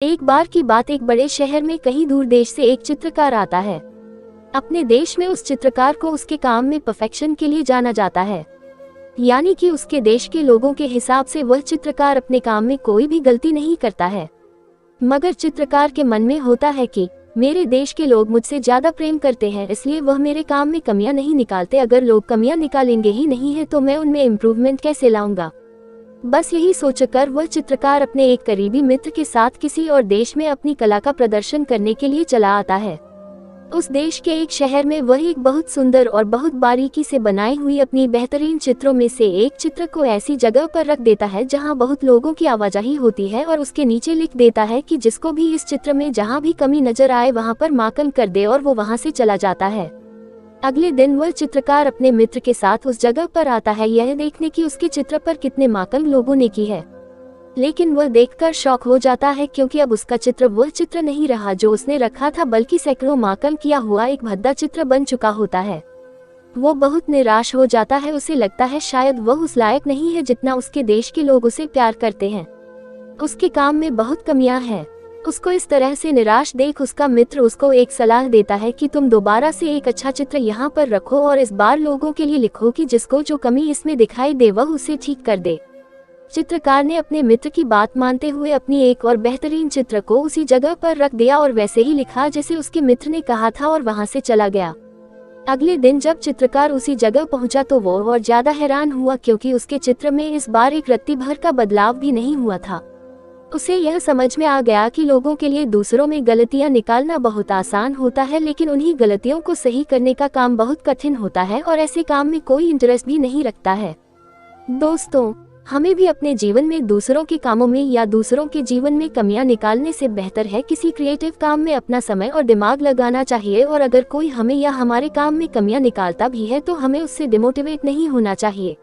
एक बार की बात, एक बड़े शहर में कहीं दूर देश से एक चित्रकार आता है। अपने देश में उस चित्रकार को उसके काम में परफेक्शन के लिए जाना जाता है, यानी कि उसके देश के लोगों के हिसाब से वह चित्रकार अपने काम में कोई भी गलती नहीं करता है। मगर चित्रकार के मन में होता है कि मेरे देश के लोग मुझसे ज्यादा प्रेम करते हैं, इसलिए वह मेरे काम में कमियां नहीं निकालते। अगर लोग कमियां निकालेंगे ही नहीं है तो मैं उनमें इम्प्रूवमेंट कैसे लाऊंगा। बस यही सोचकर वह चित्रकार अपने एक करीबी मित्र के साथ किसी और देश में अपनी कला का प्रदर्शन करने के लिए चला आता है। उस देश के एक शहर में वह एक बहुत सुंदर और बहुत बारीकी से बनाई हुई अपनी बेहतरीन चित्रों में से एक चित्र को ऐसी जगह पर रख देता है जहां बहुत लोगों की आवाजाही होती है, और उसके नीचे लिख देता है कि जिसको भी इस चित्र में जहां भी कमी नजर आए वहां पर मार्कन कर दे, और वो वहां से चला जाता है। अगले दिन वह चित्रकार अपने मित्र के साथ उस जगह पर आता है, यह देखने की उसके चित्र पर कितने मार्कन लोगों ने की है। लेकिन वह देखकर शॉक हो जाता है, क्योंकि अब उसका चित्र वह चित्र नहीं रहा जो उसने रखा था, बल्कि सैकड़ों मार्कन किया हुआ एक भद्दा चित्र बन चुका होता है। वो बहुत निराश हो जाता है। उसे लगता है शायद वह उस लायक नहीं है जितना उसके देश के लोग उसे प्यार करते हैं। उसके काम में बहुत कमियां हैं। उसको इस तरह से निराश देख उसका मित्र उसको एक सलाह देता है कि तुम दोबारा से एक अच्छा चित्र यहाँ पर रखो और इस बार लोगों के लिए लिखो कि जिसको जो कमी इसमें दिखाई दे वह उसे ठीक कर दे। चित्रकार ने अपने मित्र की बात मानते हुए अपनी एक और बेहतरीन चित्र को उसी जगह पर रख दिया और वैसे ही लिखा जैसे उसके मित्र ने कहा था, और वहां से चला गया। अगले दिन जब चित्रकार उसी जगह पहुंचा तो वो और ज्यादा हैरान हुआ, क्योंकि उसके चित्र में इस बार एक रत्ती भर का बदलाव भी नहीं हुआ था। उसे यह समझ में आ गया कि लोगों के लिए दूसरों में गलतियां निकालना बहुत आसान होता है, लेकिन उन्हीं गलतियों को सही करने का काम बहुत कठिन होता है, और ऐसे काम में कोई इंटरेस्ट भी नहीं रखता है। दोस्तों, हमें भी अपने जीवन में दूसरों के कामों में या दूसरों के जीवन में कमियां निकालने से बेहतर है किसी क्रिएटिव काम में अपना समय और दिमाग लगाना चाहिए। और अगर कोई हमें या हमारे काम में कमियां निकालता भी है तो हमें उससे डिमोटिवेट नहीं होना चाहिए।